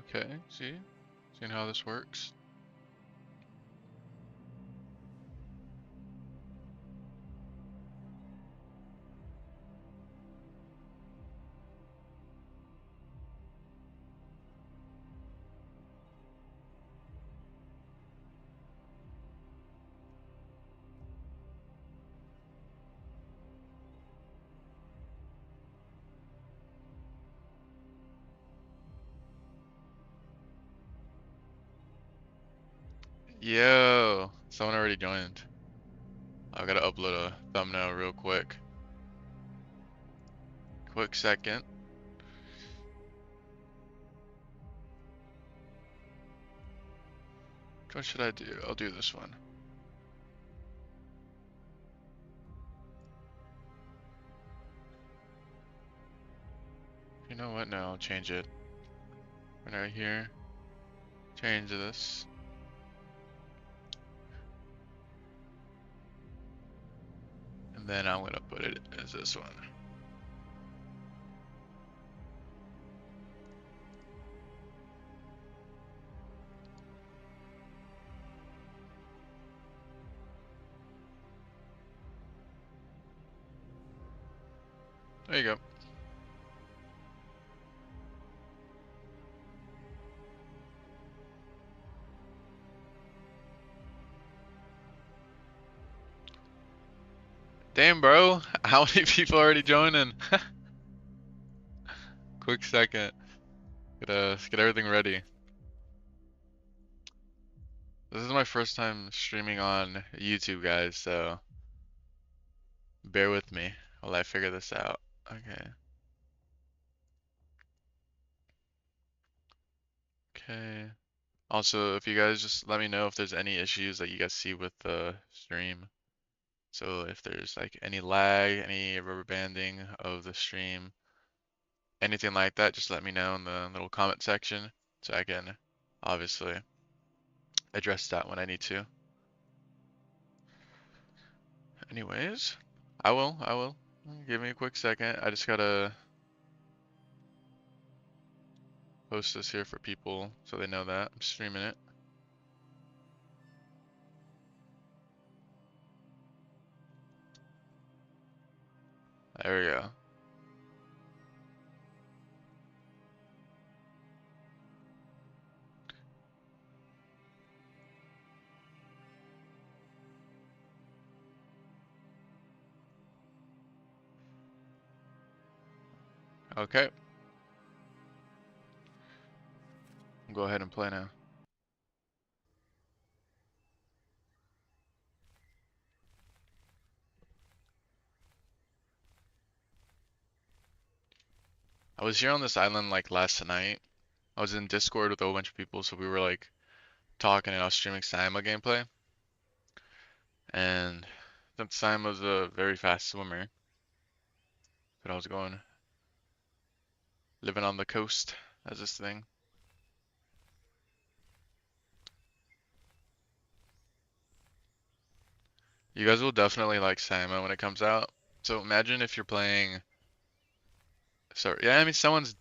Okay, seeing how this works. Yo, someone already joined. I gotta upload a thumbnail real quick. Quick second. What should I do? I'll do this one. You know what? No, I'll change it. Right here. Change this. And then I'm gonna put it as this one. There you go. Damn, bro. How many people already joining? Quick second. Get everything ready. This is my first time streaming on YouTube, guys, so bear with me while I figure this out. Okay. Okay. Also, if you guys just let me know if there's any issues that you guys see with the stream. So if there's like any lag, any rubber banding of the stream, anything like that, just let me know in the little comment section so I can obviously address that when I need to. Anyways, I will. Give me a quick second. I just gotta post this here for people so they know that I'm streaming it. There we go. Okay, I'll go ahead and play now. I was here on this island like last night. I was in Discord with a whole bunch of people, so we were like talking and I was streaming Siamo gameplay. And that Siamo's a very fast swimmer. But I was going living on the coast as this thing. You guys will definitely like Siamo when it comes out. So imagine if you're playing. So yeah, I mean someone's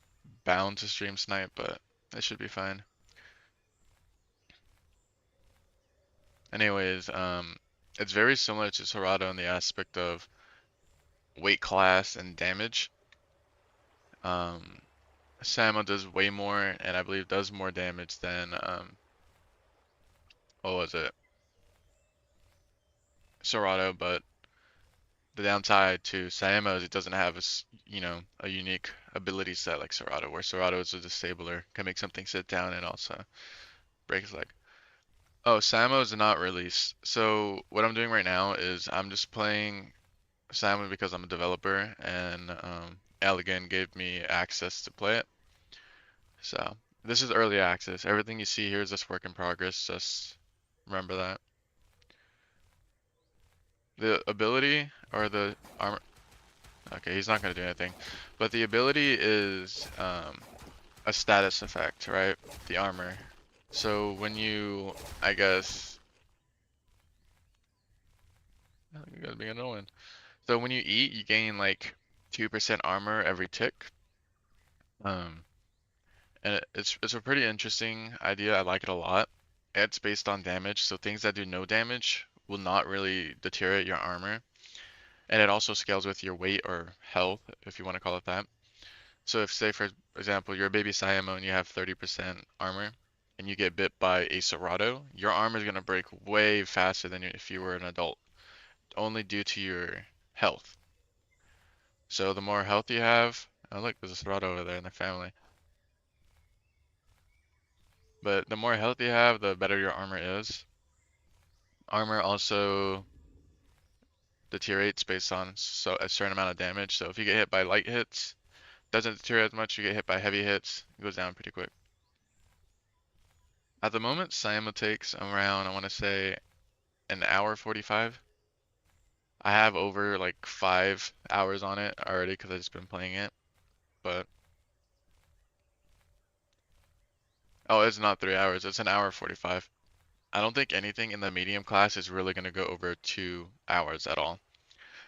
bound to stream snipe, but it should be fine. Anyways, it's very similar to Serato in the aspect of weight class and damage. Um, Siamo does way more, and I believe does more damage than what was it? Serato, but the downside to Siamo is it doesn't have a unique ability set like Serato, where Serato is a disabler, can make something sit down and also break his leg. Oh, Siamo is not released. So what I'm doing right now is I'm just playing Siamo because I'm a developer and Elegant gave me access to play it. So this is early access. Everything you see here is just work in progress. Just remember that. The ability or the armor. Okay, he's not gonna do anything. But the ability is a status effect, right? The armor. So when you, I guess, you guys being annoying. So when you eat, you gain like 2% armor every tick. Um, And it's a pretty interesting idea. I like it a lot. It's based on damage, so things that do no damage will not really deteriorate your armor. And it also scales with your weight or health, if you want to call it that. So if, say, for example, you're a baby Siamo and you have 30% armor, and you get bit by a Serato, your armor is going to break way faster than if you were an adult, only due to your health. So the more health you have, oh look, there's a Serato over there in the family. But the more health you have, the better your armor is. Armor also deteriorates based on a certain amount of damage. So if you get hit by light hits, doesn't deteriorate as much. You get hit by heavy hits, it goes down pretty quick. At the moment, Siamo takes around, I want to say, an hour 45. I have over like 5 hours on it already because I've just been playing it. But oh, it's not 3 hours. It's an hour 45. I don't think anything in the medium class is really going to go over 2 hours at all.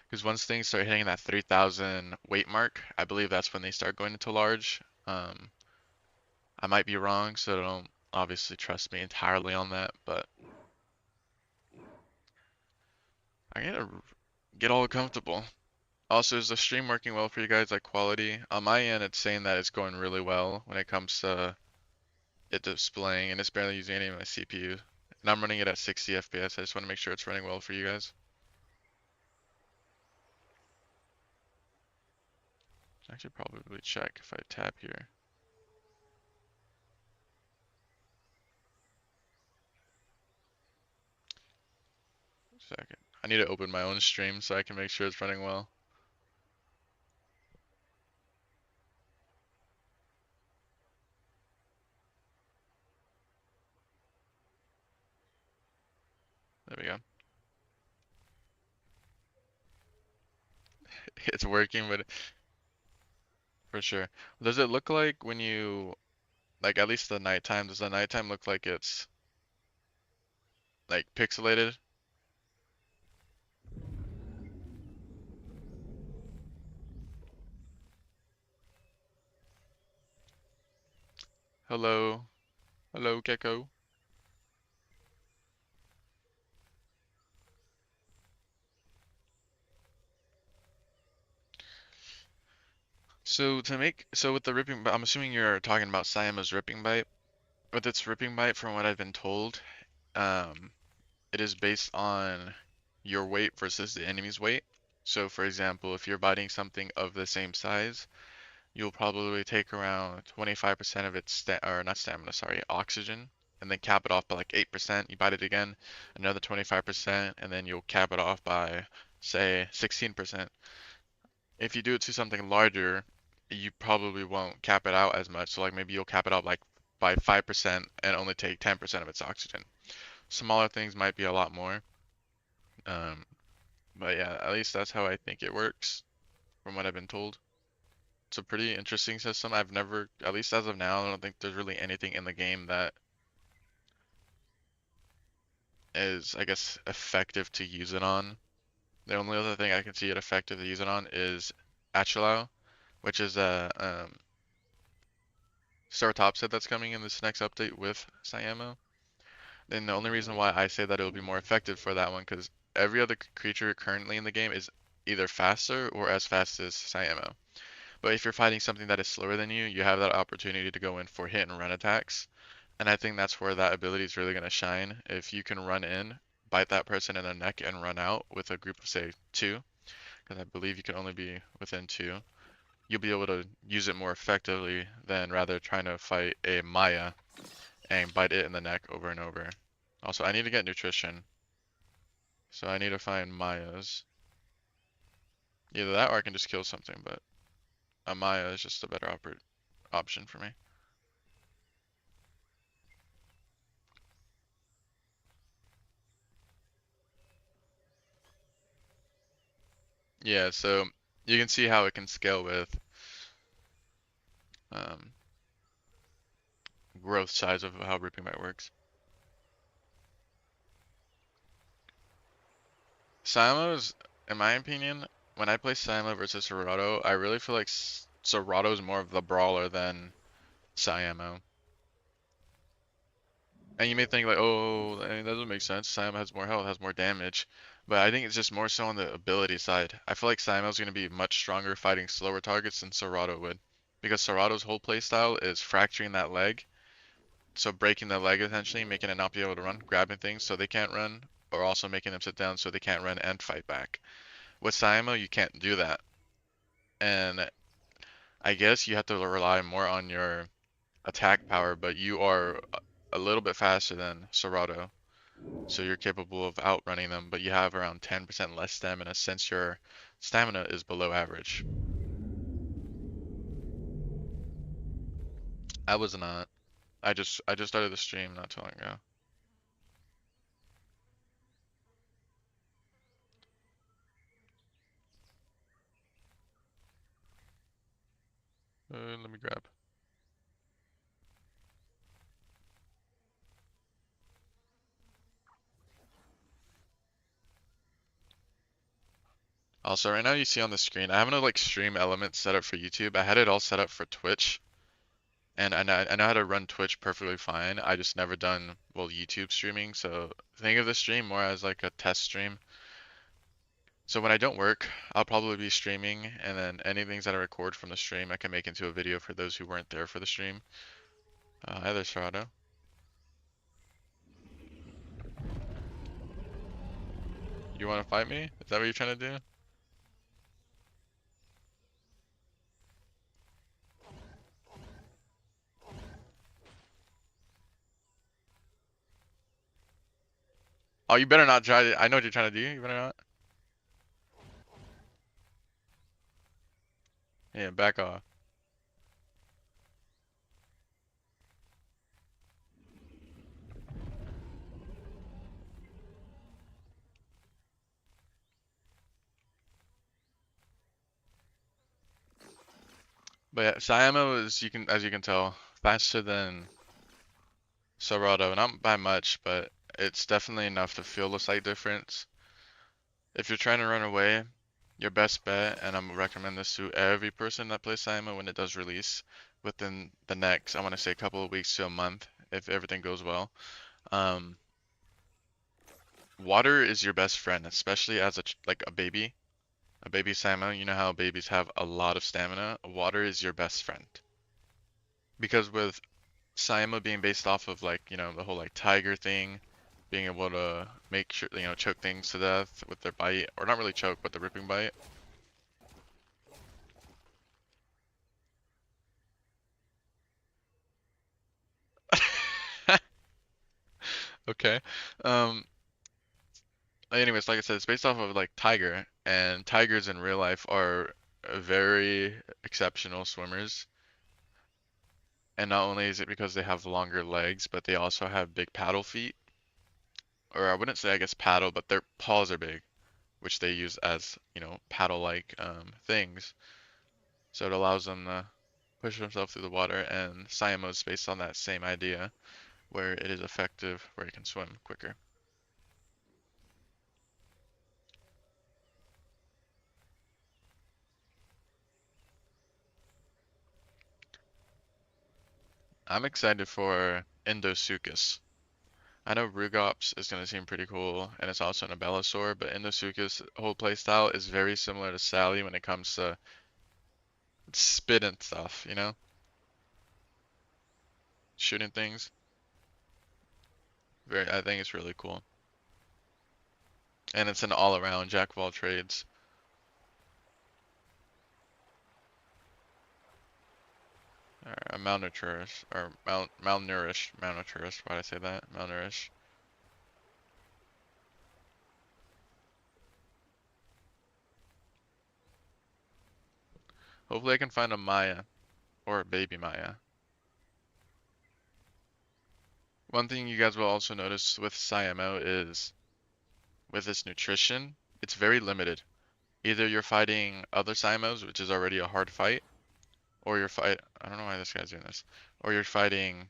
Because once things start hitting that 3,000 weight mark, I believe that's when they start going into large. I might be wrong, so don't obviously trust me entirely on that, but I gotta get all comfortable. Also, is the stream working well for you guys, like quality? On my end, it's saying that it's going really well when it comes to it displaying, and it's barely using any of my CPU. And I'm running it at 60 FPS. I just want to make sure it's running well for you guys. I should probably check if I tap here. Second. I need to open my own stream so I can make sure it's running well. There we go. It's working, but for sure. Does it look like when you, like at least the nighttime, does the nighttime look like it's like pixelated? Hello. Hello, Gecko. So with the ripping, I'm assuming you're talking about Siama's ripping bite. With its ripping bite, from what I've been told, um, it is based on your weight versus the enemy's weight. So for example, if you're biting something of the same size, you'll probably take around 25% of its or not stamina, sorry, oxygen, and then cap it off by like 8%. You bite it again, another 25%, and then you'll cap it off by say 16%. If you do it to something larger, you probably won't cap it out as much. So like maybe you'll cap it out like by 5% and only take 10% of its oxygen. Smaller things might be a lot more. Um, but yeah, at least that's how I think it works from what I've been told. It's a pretty interesting system. I've never, at least as of now, I don't think there's really anything in the game that is, I guess, effective to use it on. The only other thing I can see it effective to use it on is Achilao, which is a Star Topset that's coming in this next update with Siamo. And the only reason why I say that it'll be more effective for that one, because every other creature currently in the game is either faster or as fast as Siamo. But if you're fighting something that is slower than you have that opportunity to go in for hit and run attacks. And I think that's where that ability is really going to shine. If you can run in, bite that person in the neck, and run out with a group of, say, two, because I believe you can only be within two, you'll be able to use it more effectively than rather trying to fight a Maya and bite it in the neck over and over. Also, I need to get nutrition, so I need to find Mayas. Either that or I can just kill something, but a Maya is just a better option for me. Yeah, so you can see how it can scale with um, growth size of how Ripping Bite works. Siamos, in my opinion, when I play Siamo versus Serato, I really feel like Serato is more of the brawler than Siamo. And you may think like, oh, I mean, that doesn't make sense. Siamo has more health, has more damage. But I think it's just more so on the ability side. I feel like Siamo's going to be much stronger fighting slower targets than Serato would. Because Serato's whole playstyle is fracturing that leg. So breaking the leg essentially, making it not be able to run, grabbing things so they can't run, or also making them sit down so they can't run and fight back. With Siamo, you can't do that. And I guess you have to rely more on your attack power, but you are a little bit faster than Serato. So you're capable of outrunning them, but you have around 10% less stamina since your stamina is below average. I was not. I just started the stream not too long ago. Let me grab. Also, right now you see on the screen, I have no like stream elements set up for YouTube. I had it all set up for Twitch, and I know how to run Twitch perfectly fine. I just never done well YouTube streaming, so think of the stream more as like a test stream. So when I don't work, I'll probably be streaming, and then any things that I record from the stream, I can make into a video for those who weren't there for the stream. Hi there, Serato. You want to fight me? Is that what you're trying to do? Oh, you better not try to. I know what you're trying to do. You better not. Yeah, back off. But yeah, Siamo is as you can tell, faster than Serato. Not by much, but it's definitely enough to feel the slight difference. If you're trying to run away, your best bet, and I'm recommend this to every person that plays Siamo when it does release, within the next, I want to say a couple of weeks to a month, if everything goes well. Um, Water is your best friend, especially as like a baby. A baby Siamo, you know how babies have a lot of stamina. Water is your best friend. Because with Siamo being based off of like, the whole like tiger thing, being able to make sure, choke things to death with their bite, or not really choke, but the ripping bite. Okay. Um, Anyways, like I said, it's based off of like tiger, and tigers in real life are very exceptional swimmers. And not only is it because they have longer legs, but they also have big paddle feet. Or I wouldn't say, I guess, paddle, but their paws are big, which they use as, paddle-like things. So it allows them to push themselves through the water, and Siamo is based on that same idea, where it is effective, where it can swim quicker. I'm excited for Indosuchus. I know Rugops is going to seem pretty cool, and it's also an Abelisaur, but Indosuchus' whole playstyle is very similar to Sally when it comes to spit and stuff, shooting things. I think it's really cool. And it's an all-around jack of all trades. Or malnourished, or malnourished, malnourished, why'd I say that? Malnourished. Hopefully I can find a Maya, or a baby Maya. One thing you guys will also notice with Siamo is, with its nutrition, it's very limited. Either you're fighting other Siamos, which is already a hard fight, or I don't know why this guy's doing this, or you're fighting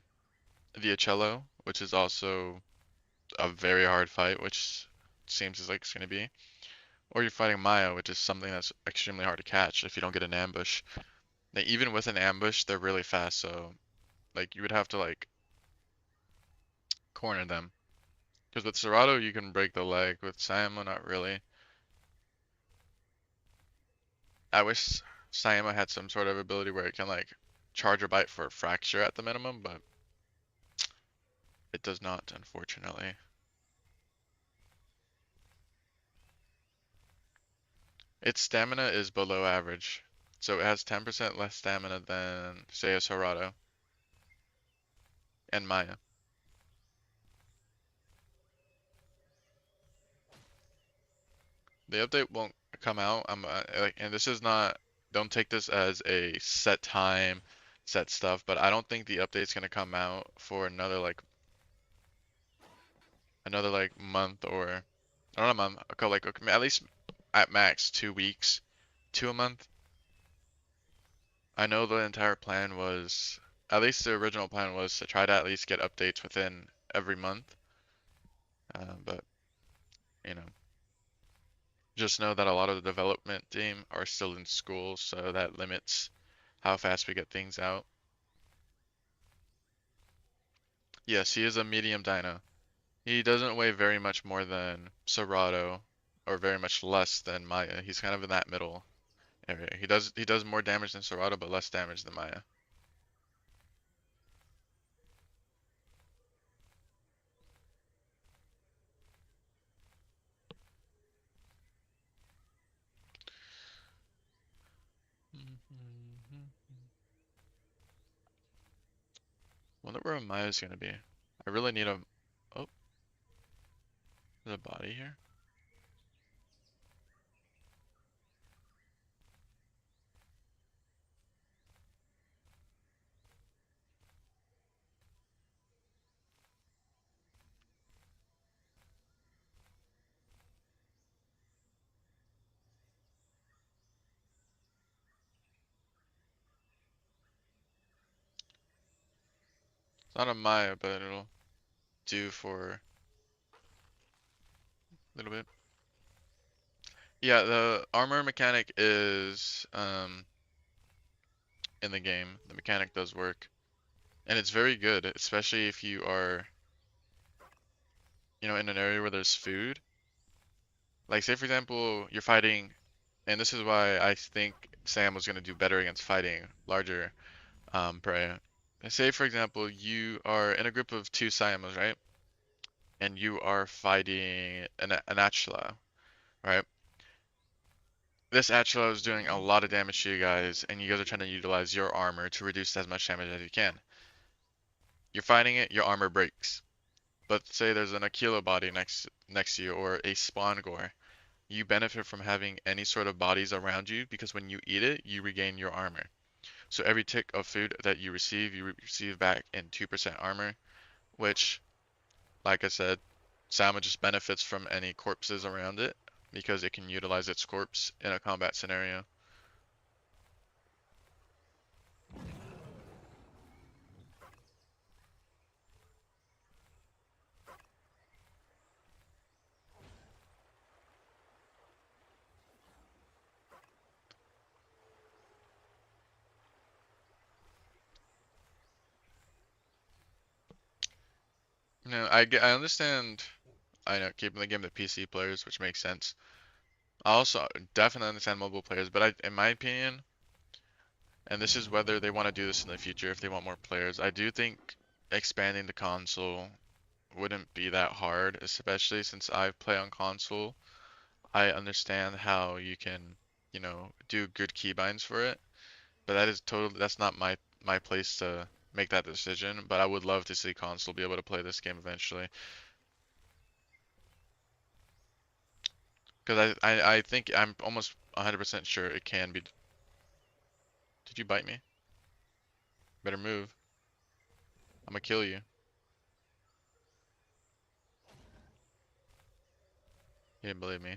the Uccello, which is also a very hard fight, which seems like it's going to be, or you're fighting Maya, which is something that's extremely hard to catch if you don't get an ambush. Now, even with an ambush, they're really fast, so Like you would have to like corner them. Because with Serato you can break the leg. With Siamo, not really. I wish Siamo had some sort of ability where it can like charge or bite for a fracture at the minimum, but it does not, unfortunately. Its stamina is below average, so it has 10% less stamina than, say, a Serato and Maya. The update won't come out. And this is not. Don't take this as a set time, set stuff. But I don't think the update's gonna come out for another like month or I don't know, month. Like okay, at least at max 2 weeks to a month. I know the entire plan was, at least the original plan was to try to at least get updates within every month. But you know, just know that a lot of the development team are still in school, so that limits how fast we get things out. Yes, he is a medium dino. He doesn't weigh very much more than Serato, or very much less than Maya. He's kind of in that middle area. He does more damage than Serato, but less damage than Maya. Wonder where Maya's gonna be. I really need a. Oh, there's a body here. It's not a Maya, but it'll do for a little bit. Yeah, the armor mechanic is in the game. The mechanic does work. And it's very good, especially if you are, in an area where there's food. Like say for example, you're fighting, and this is why I think Sam was gonna do better against fighting larger prey. Say for example, you are in a group of two Siamos, right? And you are fighting an Achla, right? This Achla is doing a lot of damage to you guys, and you guys are trying to utilize your armor to reduce as much damage as you can. You're fighting it, your armor breaks. But say there's an Aquila body next to you, or a spawn gore. You benefit from having any sort of bodies around you because when you eat it, you regain your armor. So every tick of food that you receive back in 2% armor, which, like I said, Sama just benefits from any corpses around it because it can utilize its corpse in a combat scenario. I understand, I know, keeping the game to PC players, which makes sense. I also definitely understand mobile players, but in my opinion, and this is whether they want to do this in the future if they want more players, I do think expanding the console wouldn't be that hard, especially since I play on console. I understand how you can, do good keybinds for it, but that's not my place to make that decision. But I would love to see console be able to play this game eventually, because I think I'm almost 100% sure it can be. Did you bite me? Better move. I'm gonna kill you. You didn't believe me.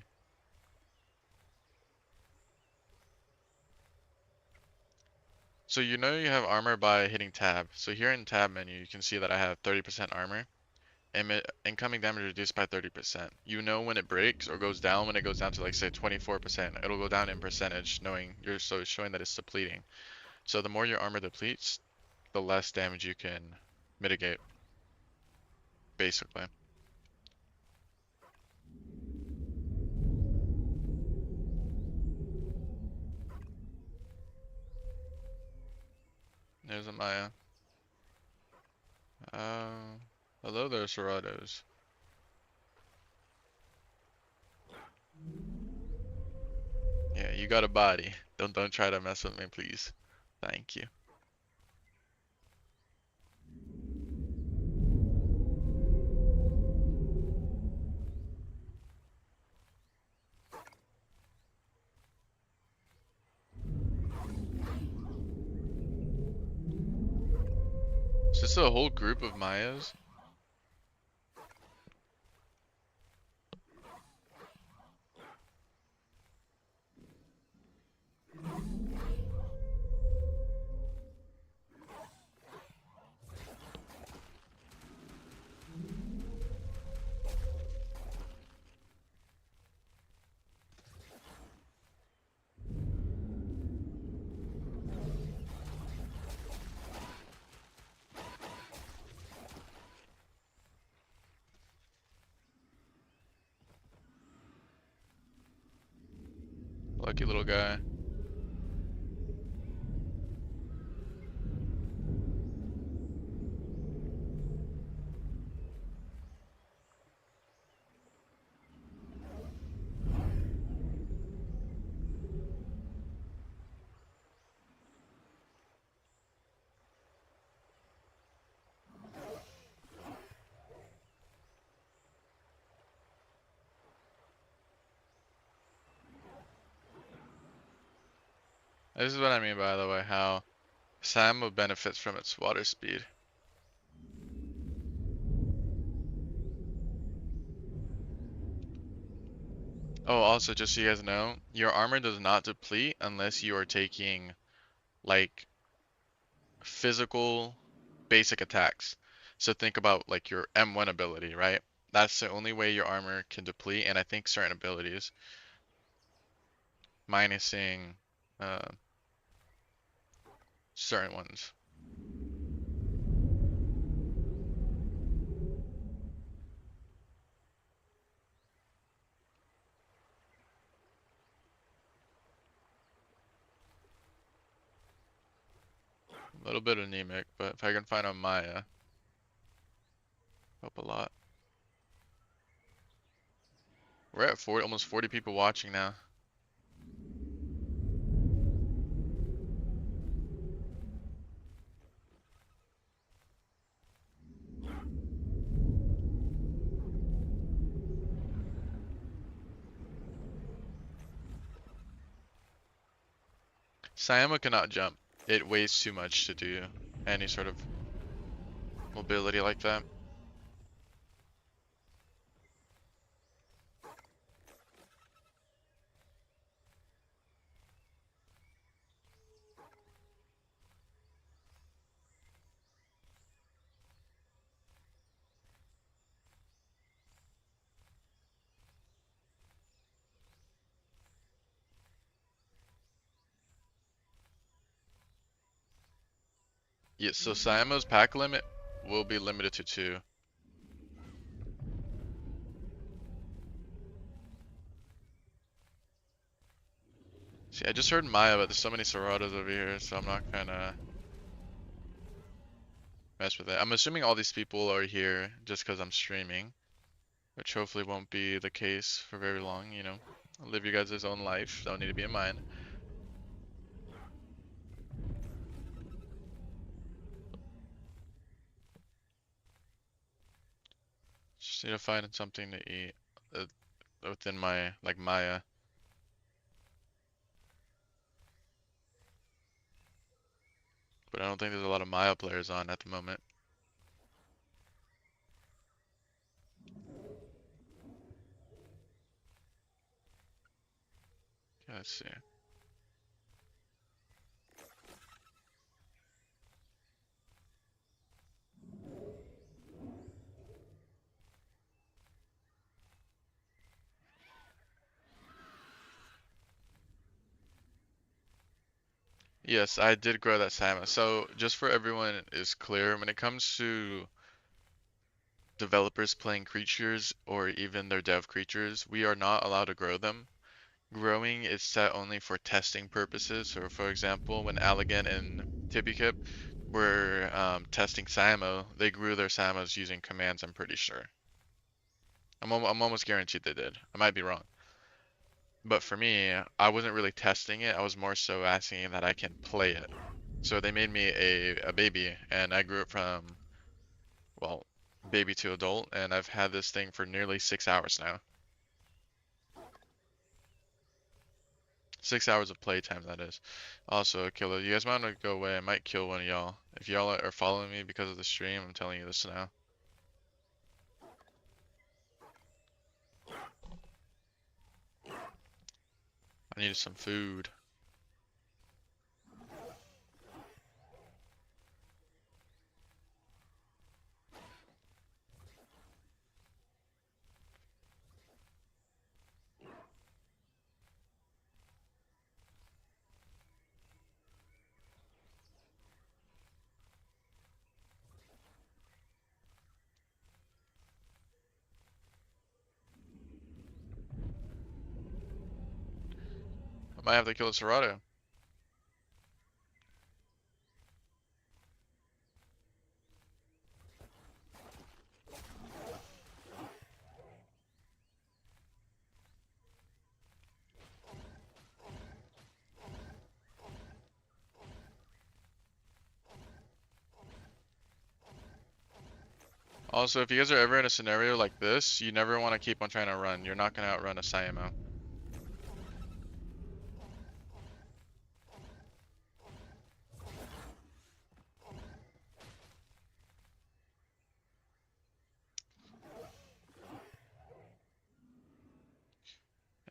So you know you have armor by hitting tab. So here in tab menu, you can see that I have 30% armor. Incoming damage reduced by 30%. You know when it breaks or goes down when it goes down to like say 24%. It'll go down in percentage, knowing you're so showing that it's depleting. So the more your armor depletes, the less damage you can mitigate, basically. There's a Maya. Uh, Hello there, Seratos. Yeah, you got a body. Don't try to mess with me, please. Thank you. Is this a whole group of Mayas? Lucky little guy. This is what I mean, by the way, how Siamo benefits from its water speed. Oh, also, just so you guys know, your armor does not deplete unless you are taking, like, physical basic attacks. So think about, like, your M1 ability, right? That's the only way your armor can deplete, and I think certain abilities, minusing uh, certain ones. A little bit anemic, but if I can find a Maya, help a lot. We're at 40, almost 40 people watching now. Siamo cannot jump. It weighs too much to do any sort of mobility like that. Yeah, so Siamo's pack limit will be limited to 2. See, I just heard Maya, but there's so many Seratos over here, so I'm not gonna mess with it. I'm assuming all these people are here just because I'm streaming, which hopefully won't be the case for very long, you know. Live your guys' own life, don't need to be in mine. Just need to find something to eat uh, within my, like, Maya. But I don't think there's a lot of Maya players on at the moment. Okay, let's see. Yes, I did grow that Siamo. So just for everyone is clear, when it comes to developers playing creatures or even their dev creatures, we are not allowed to grow them. Growing is set only for testing purposes. So for example, when Allegan and Tibikip were testing Siamo, they grew their Siamos using commands, I'm pretty sure. I'm almost guaranteed they did. I might be wrong. But for me, I wasn't really testing it. I was more so asking that I can play it. So they made me a baby, and I grew it from, well, baby to adult, and I've had this thing for nearly 6 hours now. 6 hours of playtime, that is. Also, killer, you guys might want to go away. I might kill one of y'all. If y'all are following me because of the stream, I'm telling you this now. I need some food. I might have to kill a Serato. Also, if you guys are ever in a scenario like this, you never want to keep on trying to run. You're not going to outrun a Siamo.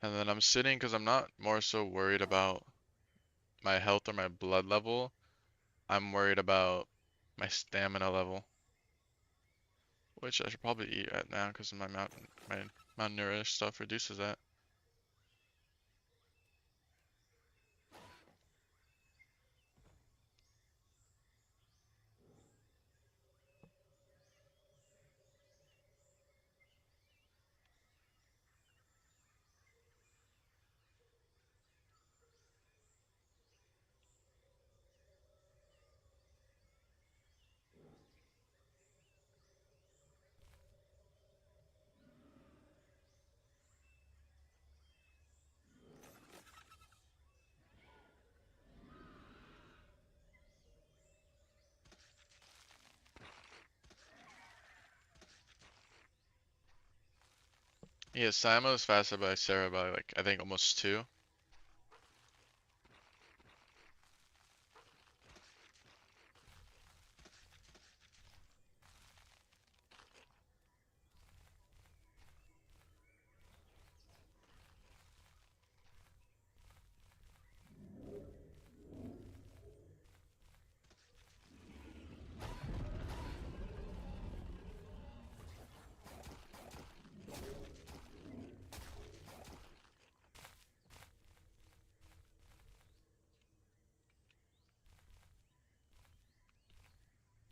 And then I'm sitting because I'm not more so worried about my health or my blood level. I'm worried about my stamina level, which I should probably eat right now because my malnourished stuff reduces that. Yeah, Siamo is faster by Sarah by like I think almost two.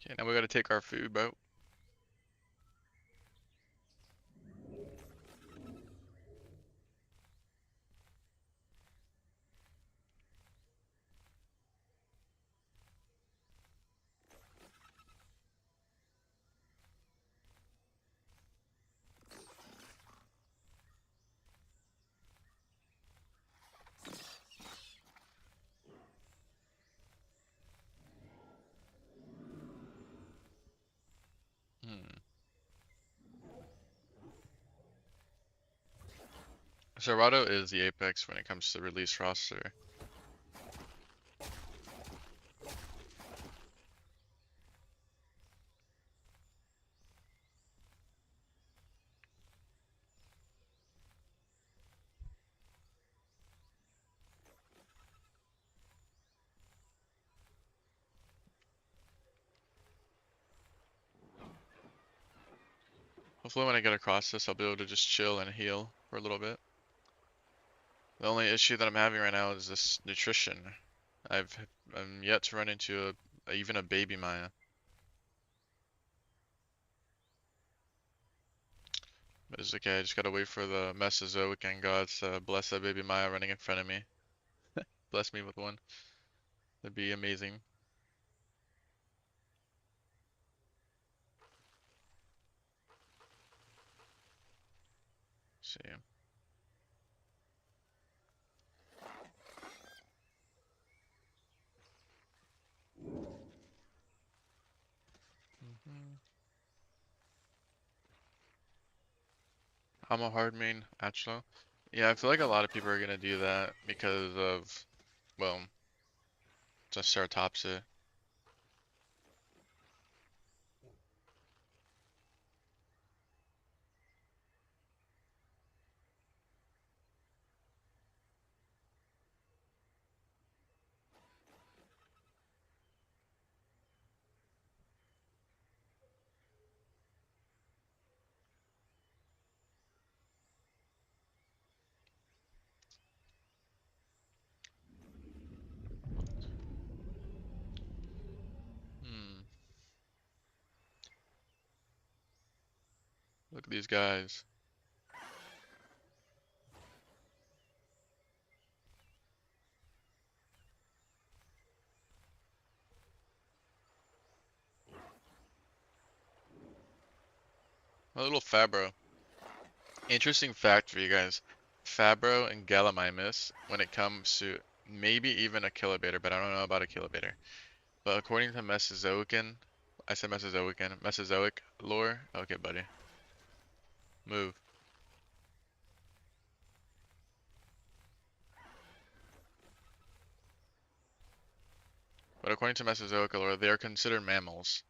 Okay, now we gotta take our food, bro. Hmm. Serato is the apex when it comes to release roster. Hopefully when I get across this, I'll be able to just chill and heal for a little bit. The only issue that I'm having right now is this nutrition. I've I'm yet to run into even a baby Maya. But it's okay, I just gotta wait for the Mesozoic and gods to bless that baby Maya running in front of me. Bless me with one. That'd be amazing. Let's see. Mhm. I'm a hard main, actually. Yeah, I feel like a lot of people are gonna do that because of, well, just Ceratopsia. Hmm. Look at these guys. A little Fabro. Interesting fact for you guys. Fabro and Gallimimus, when it comes to maybe even a Kilobator, but I don't know about a Kilobator. But according to Mesozoican, I said Mesozoican, Mesozoic lore. Okay, buddy. Move. But according to Mesozoic lore, they are considered mammals.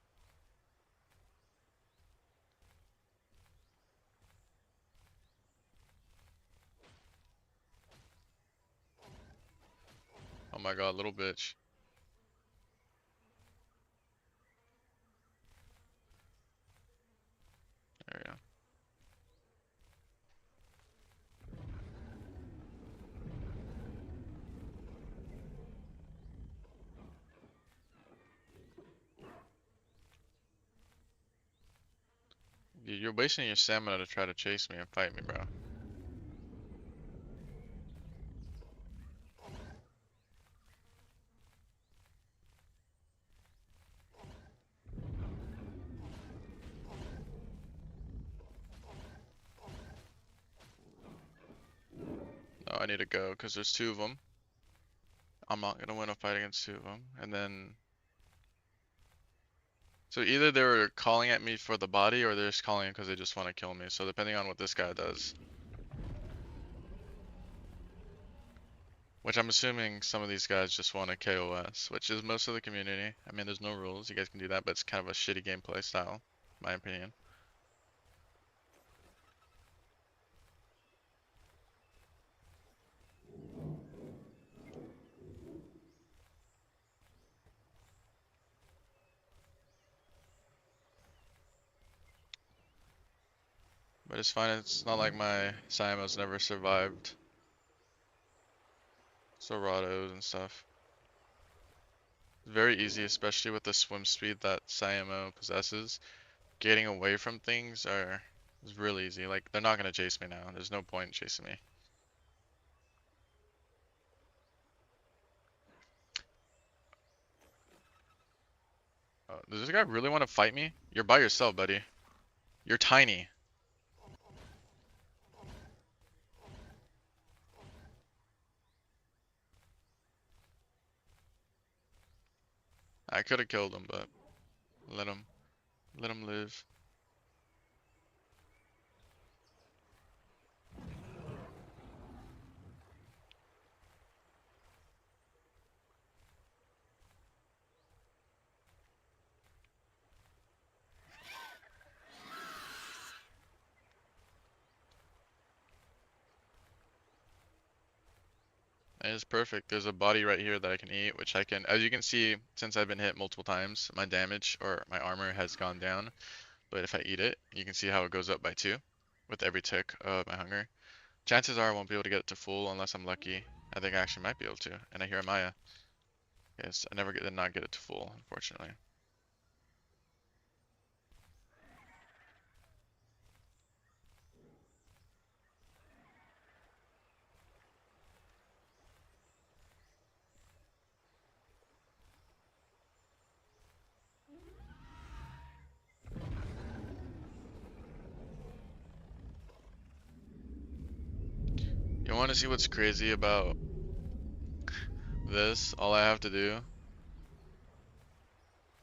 Oh my god, little bitch. There we go. You're wasting your stamina to try to chase me and fight me, bro. No, I need to go because there's two of them. I'm not gonna win a fight against two of them. And then, so either they were calling at me for the body or they're just calling because they just want to kill me. So depending on what this guy does, which I'm assuming some of these guys just want to KOS, which is most of the community. I mean, there's no rules. You guys can do that, but it's kind of a shitty gameplay style, in my opinion. But it's fine. It's not like my Siamo's never survived Sorados and stuff. Very easy, especially with the swim speed that Siamo possesses. Getting away from things is really easy. Like, they're not gonna chase me now. There's no point in chasing me. Does this guy really want to fight me? You're by yourself, buddy. You're tiny. I could have killed him, but let him, let him live. And it's perfect. There's a body right here that I can eat, which I can, as you can see, since I've been hit multiple times, my damage or my armor has gone down. But if I eat it, you can see how it goes up by 2 with every tick of my hunger. Chances are I won't be able to get it to full unless I'm lucky. I think I actually might be able to. And I hear a Maya. Yes, I never did not get it to full, unfortunately. You want to see what's crazy about this? All I have to do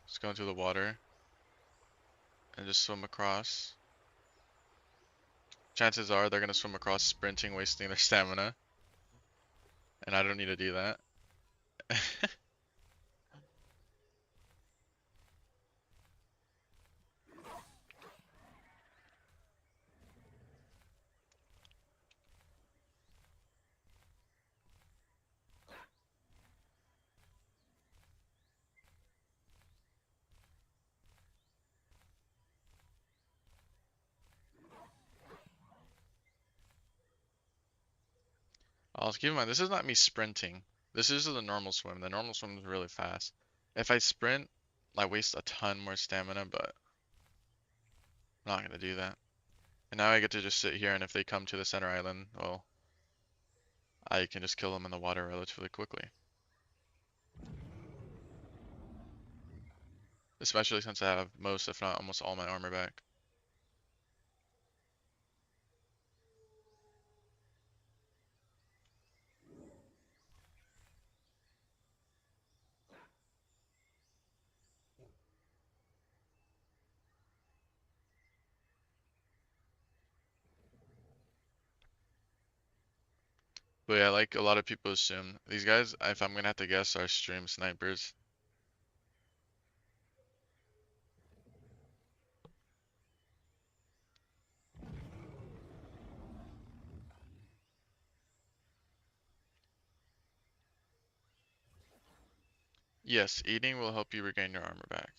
is go into the water and just swim across. Chances are they're gonna swim across sprinting, wasting their stamina, and I don't need to do that. Also, keep in mind, this is not me sprinting. This is the normal swim. The normal swim is really fast. If I sprint, I waste a ton more stamina, but I'm not gonna do that. And now I get to just sit here, and if they come to the center island, well, I can just kill them in the water relatively quickly. Especially since I have most, if not almost all my armor back. But yeah, like a lot of people assume, these guys, if I'm gonna have to guess, are stream snipers. Yes, eating will help you regain your armor back.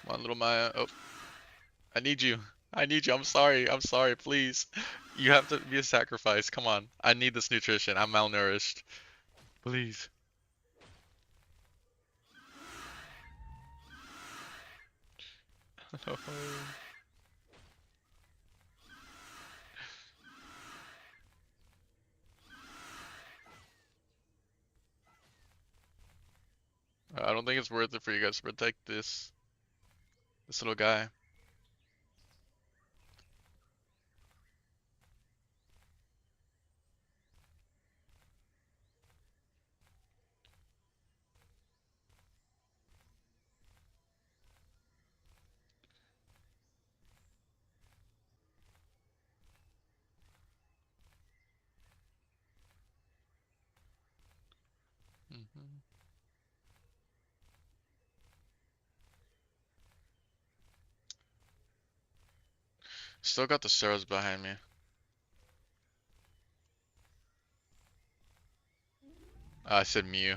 Come on, little Maya. Oh, I need you. I need you. I'm sorry. I'm sorry. Please. You have to be a sacrifice. Come on. I need this nutrition. I'm malnourished. Please. I don't think it's worth it for you guys to protect this little guy. Hmm. Still got the stars behind me. I said Mew.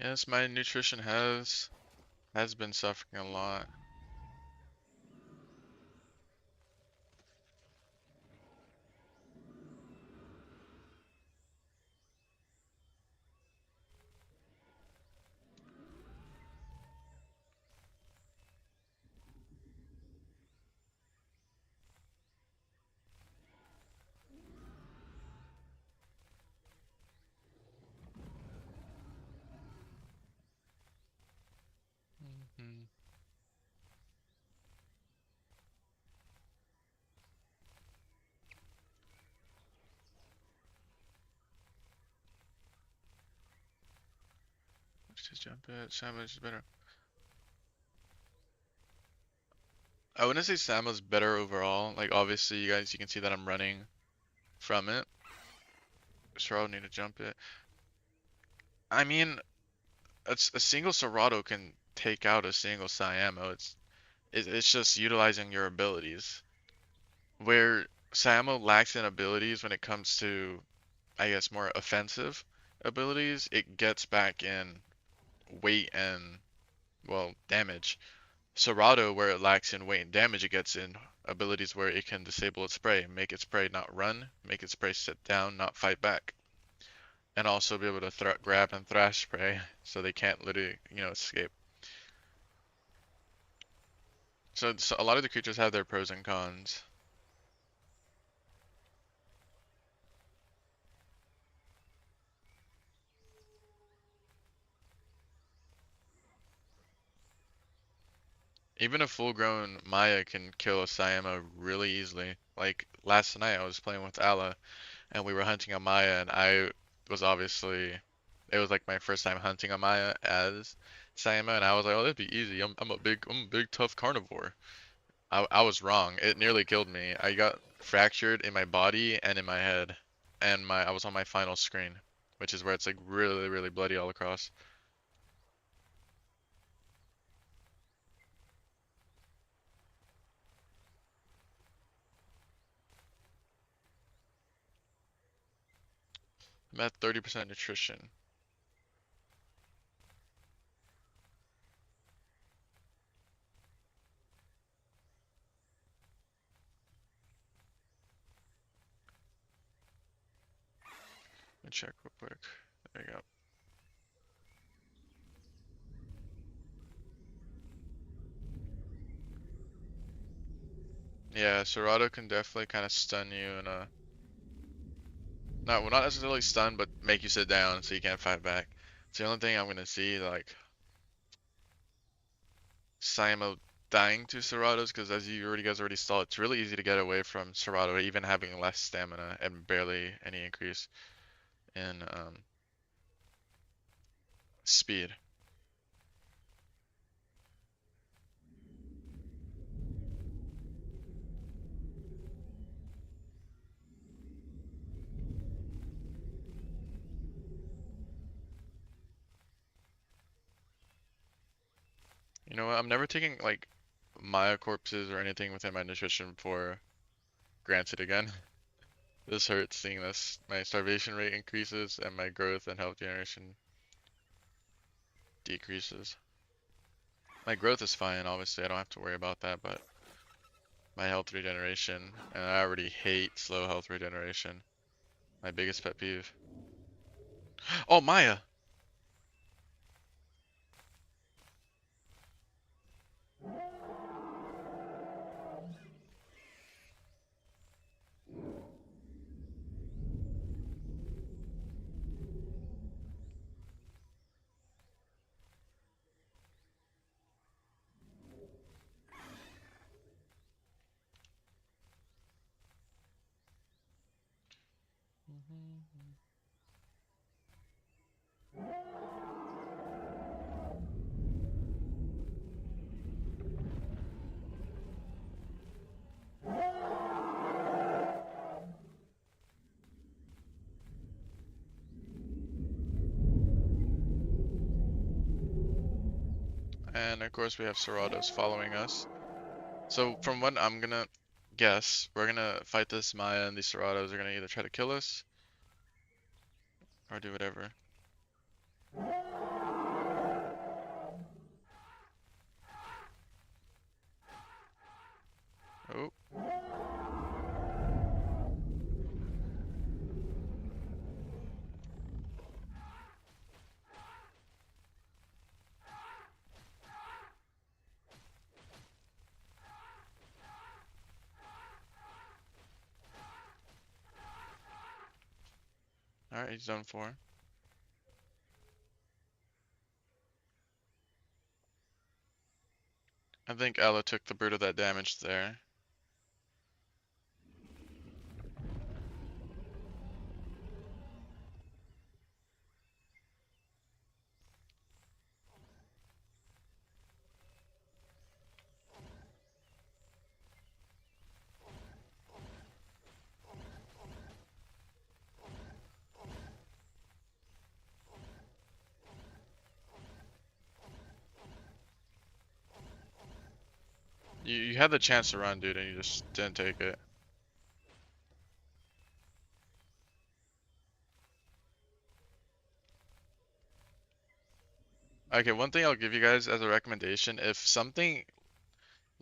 Yes, my nutrition has been suffering a lot. Just jump it. Siamo's better. I wouldn't say Siamo's better overall. Like obviously you can see that I'm running from it. Sure I'll need to jump it. I mean, a single Serato can take out a single Siamo. It's just utilizing your abilities. Where Siamo lacks in abilities when it comes to, I guess, more offensive abilities, it gets back in weight and, well, damage. Serato, where it lacks in weight and damage, it gets in abilities where it can disable its prey, make its prey not run, make its prey sit down, not fight back, and also be able to grab and thrash prey so they can't literally, escape. So a lot of the creatures have their pros and cons. Even a full-grown Maya can kill a Siamo really easily. Like last night I was playing with Ala and we were hunting a Maya and it was like my first time hunting a Maya as Siamo and I was like, oh, that'd be easy. I'm a big tough carnivore. I was wrong. It nearly killed me. I got fractured in my body and in my head. And I was on my final screen, which is where it's like really, really bloody all across. I'm at 30% nutrition. Let me check real quick. There you go. Yeah, Serato can definitely kind of stun you and well, not necessarily stun, but make you sit down so you can't fight back. It's the only thing I'm gonna see like Siamo dying to Seratos because as you already guys already saw, it's really easy to get away from Serato even having less stamina and barely any increase in speed. You know what? I'm never taking like Maya corpses or anything within my nutrition for granted again. This hurts seeing this. My starvation rate increases and my growth and health generation decreases. My growth is fine, obviously, I don't have to worry about that, but my health regeneration, and I already hate slow health regeneration. My biggest pet peeve. Oh, Maya! And of course we have Seratos following us. So from what I'm gonna guess, we're gonna fight this Maya and these Seratos are gonna either try to kill us or do whatever. Oh. Alright, he's done for. I think Ella took the brunt of that damage there. You had the chance to run, dude, and you just didn't take it. Okay, one thing I'll give you guys as a recommendation, if something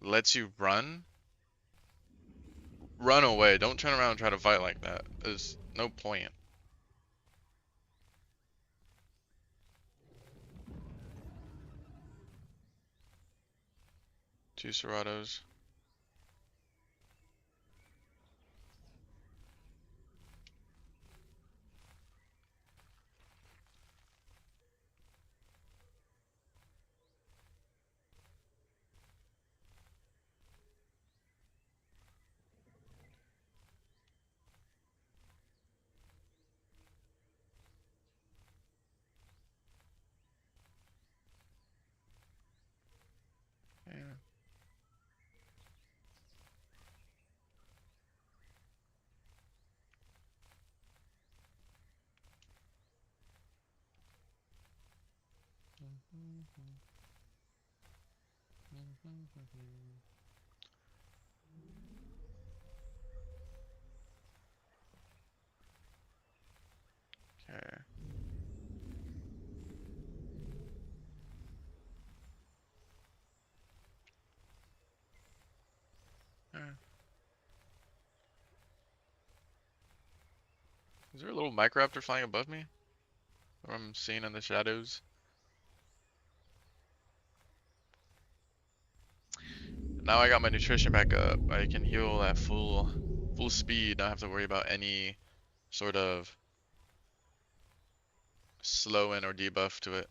lets you run, run away. Don't turn around and try to fight like that. There's no point. Two Seratos. Yeah. Okay. Yeah. Is there a little Microraptor flying above me? What I'm seeing in the shadows? Now I got my nutrition back up. I can heal at full speed. Not have to worry about any sort of slow in or debuff to it.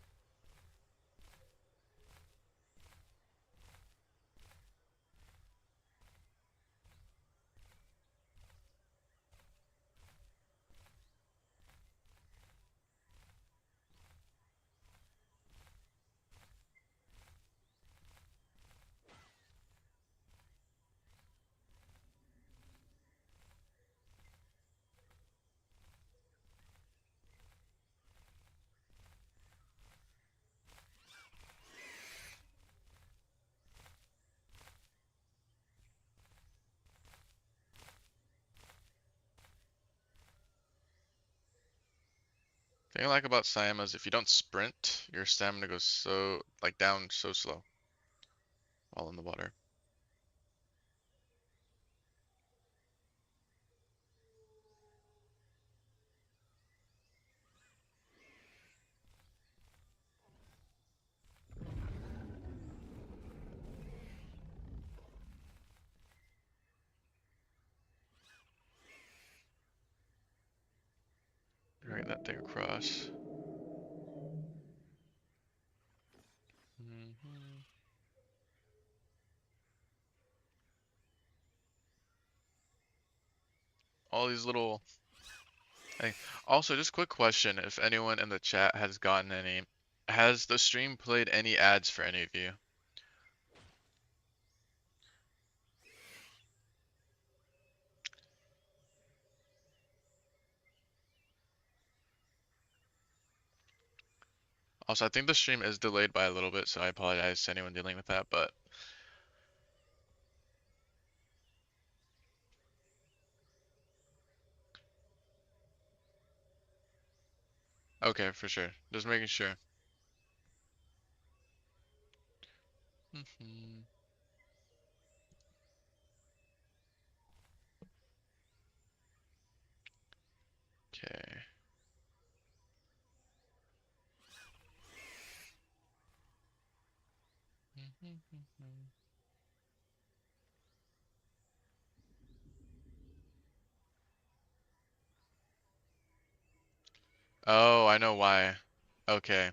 Thing I like about Siam is if you don't sprint, your stamina goes so like down so slow while in the water. Drag that thing across. Mhm. All these little. Hey, also, just quick question: if anyone in the chat has gotten any, has the stream played any ads for any of you? Also, I think the stream is delayed by a little bit, so I apologize to anyone dealing with that, but okay, for sure. Just making sure. Mhm. Okay. Oh, I know why. Okay.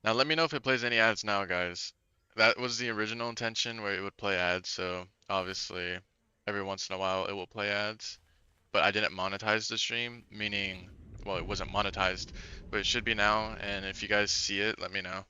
Now let me know if it plays any ads now, guys. That was the original intention where it would play ads, so obviously every once in a while it will play ads. But I didn't monetize the stream, meaning, well, it wasn't monetized, but it should be now, and if you guys see it, let me know.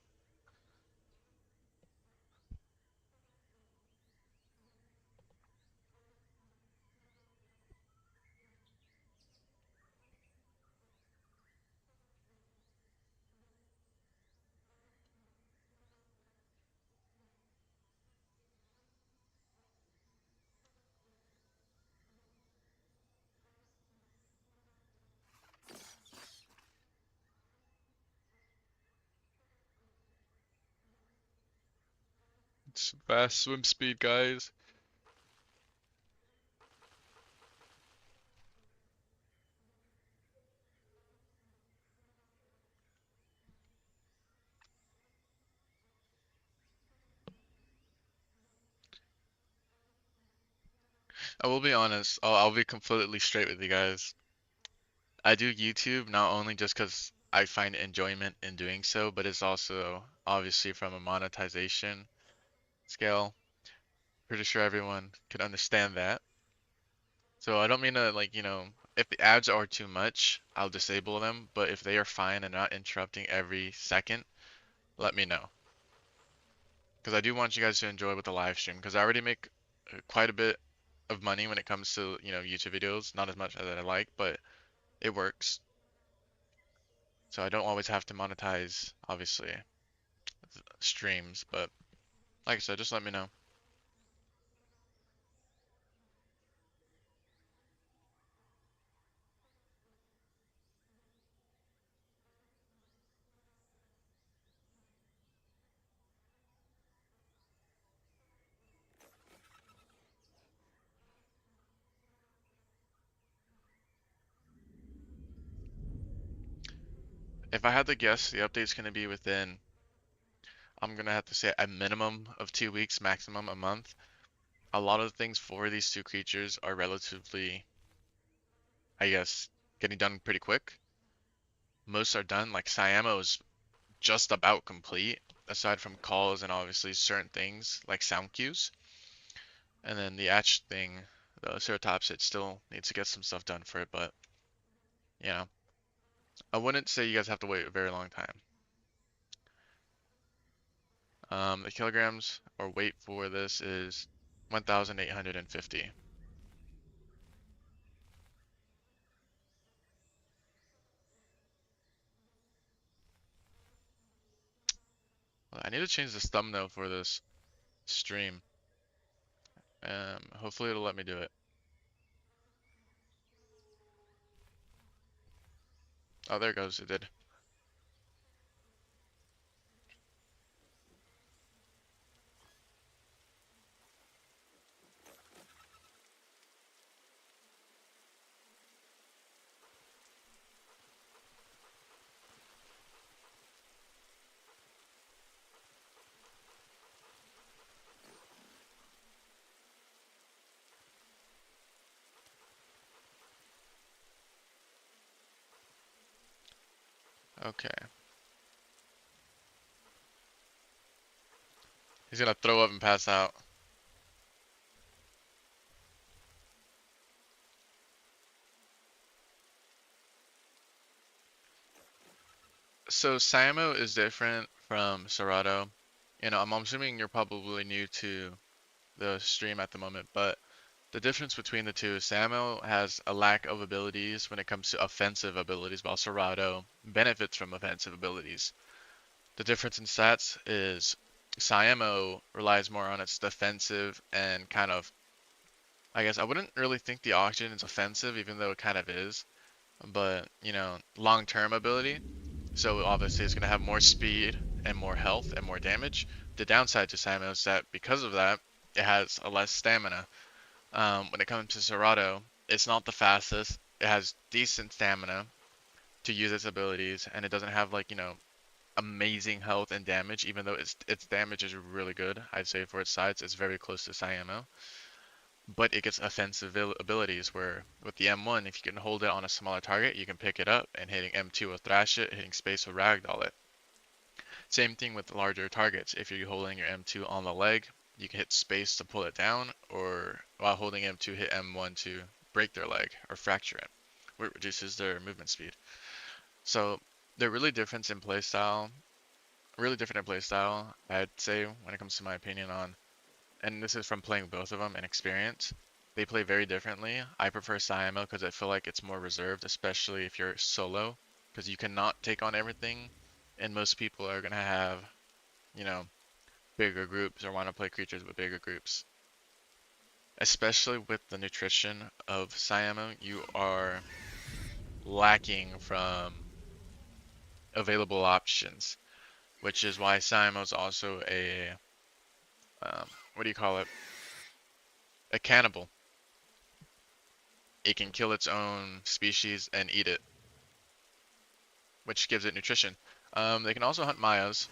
Fast swim speed, guys. I will be honest. I'll be completely straight with you guys. I do YouTube not only just because I find enjoyment in doing so, but it's also obviously from a monetization scale. Pretty sure everyone can understand that. So I don't mean to like, if the ads are too much, I'll disable them, but if they are fine and not interrupting every second, let me know. Because I do want you guys to enjoy with the live stream, because I already make quite a bit of money when it comes to, YouTube videos. Not as much as I like, but it works. So I don't always have to monetize, obviously, streams, but like I said, just let me know. If I had to guess, the update's going to be within, I'm going to have to say a minimum of 2 weeks, maximum a month. A lot of things for these two creatures are relatively, I guess, getting done pretty quick. Most are done, like Siamo is just about complete, aside from calls and obviously certain things like sound cues. And then the Atch thing, the Ceratops, it still needs to get some stuff done for it, but, you know, I wouldn't say you guys have to wait a very long time. The kilograms or weight for this is 1,850. I need to change this thumbnail for this stream. Hopefully it'll let me do it. Oh, there it goes. It did. Okay. He's gonna throw up and pass out. So Siamo is different from Serato. I'm assuming you're probably new to the stream at the moment, but the difference between the two is Siamo has a lack of abilities when it comes to offensive abilities, while Serato benefits from offensive abilities. The difference in stats is Siamo relies more on its defensive and kind of, I guess I wouldn't really think the oxygen is offensive, even though it kind of is, but long-term ability. So obviously it's going to have more speed and more health and more damage. The downside to Siamo is that because of that, it has a less stamina. When it comes to Serato, it's not the fastest. It has decent stamina to use its abilities, and it doesn't have like, amazing health and damage, even though its damage is really good. I'd say for its size, it's very close to Siamo. But it gets offensive abilities where with the M1, if you can hold it on a smaller target, you can pick it up, and hitting M2 will thrash it, hitting space will ragdoll it. Same thing with larger targets. If you're holding your M2 on the leg, you can hit space to pull it down, or while holding M2, hit M1 to break their leg or fracture it, where it reduces their movement speed. So they're really different in playstyle, I'd say, when it comes to my opinion on, and this is from playing both of them and experience. They play very differently. I prefer Siamo because I feel like it's more reserved, especially if you're solo, because you cannot take on everything, and most people are gonna have, you know, bigger groups or want to play creatures with bigger groups. Especially with the nutrition of Siamo, you are lacking from available options, which is why Siamo is also what do you call it? A cannibal. It can kill its own species and eat it, which gives it nutrition. They can also hunt Mayas,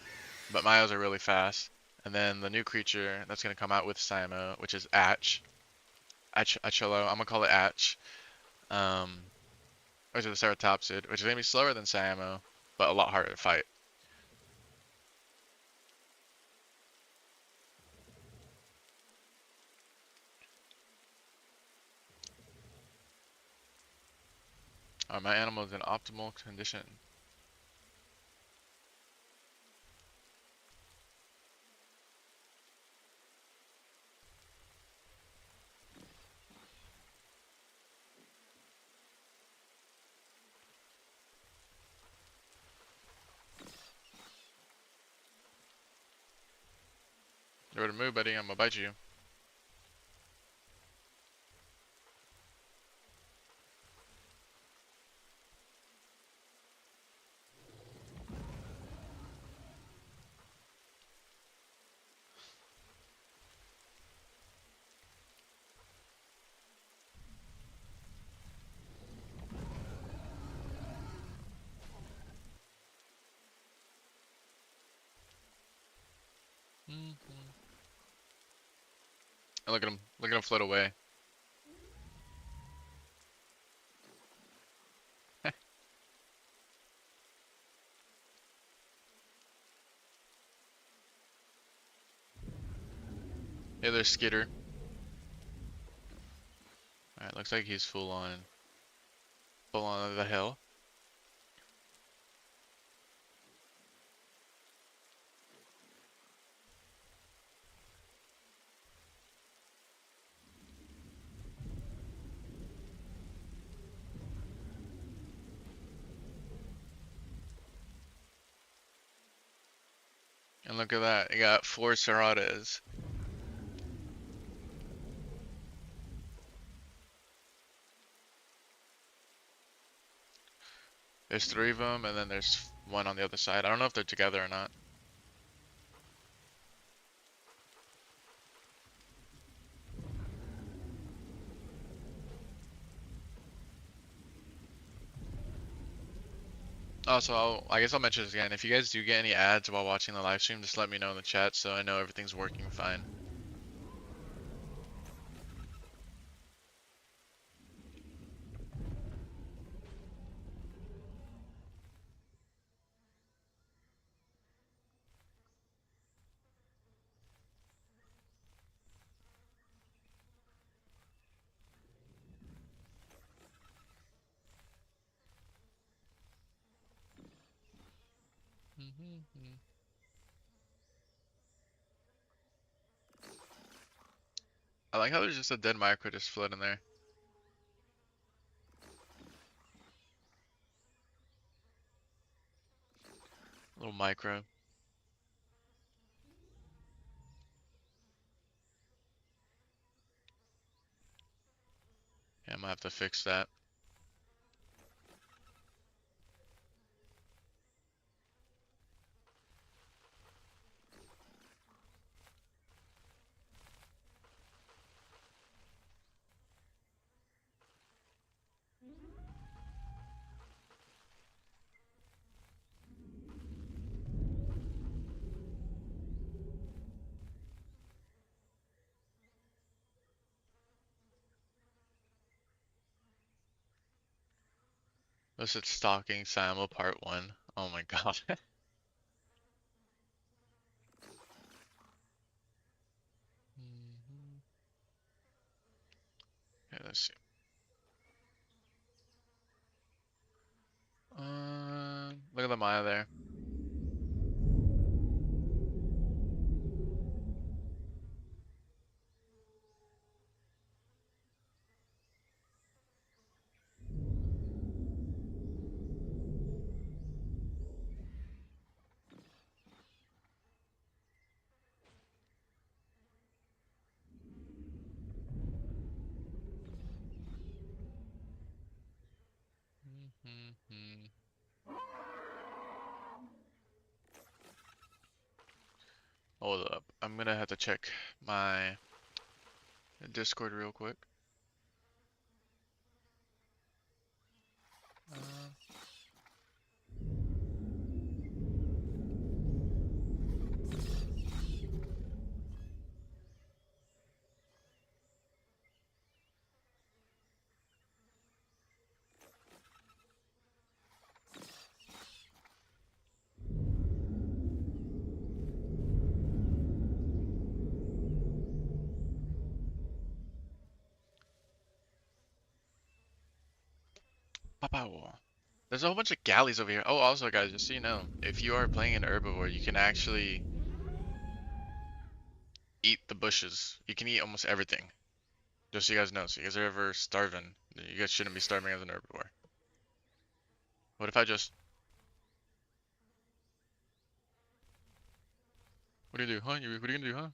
but Mayas are really fast. And then the new creature that's going to come out with Siamo, which is Atch. Acholo, I'm going to call it Atch. Um, which is a Ceratopsid, which is going to be slower than Siamo, but a lot harder to fight. Are my animals in optimal condition? You better move, buddy. I'm gonna bite you. Mm -hmm. And look at him. Look at him float away. Hey there, Skitter. Alright, looks like he's full on the hill. And look at that. He got 4 Seratas. There's 3 of them, and then there's one on the other side. I don't know if they're together or not. Also, I guess I'll mention this again. If you guys do get any ads while watching the live stream, just let me know in the chat so I know everything's working fine. I like how there's just a dead micro just floating there. Little micro. Yeah, I'm gonna have to fix that. This is Stalking Siamo Part 1. Oh my god. Okay, let's see. Look at the Maya there. Hold up. I'm gonna have to check my Discord real quick. Uh, Pow. There's a whole bunch of galleys over here. Oh, also guys, just so you know, if you are playing an herbivore, you can actually eat the bushes. You can eat almost everything. Just so you guys know, so you guys are ever starving, you guys shouldn't be starving as an herbivore. What if I just... What do you do, huh? What are you gonna do, huh?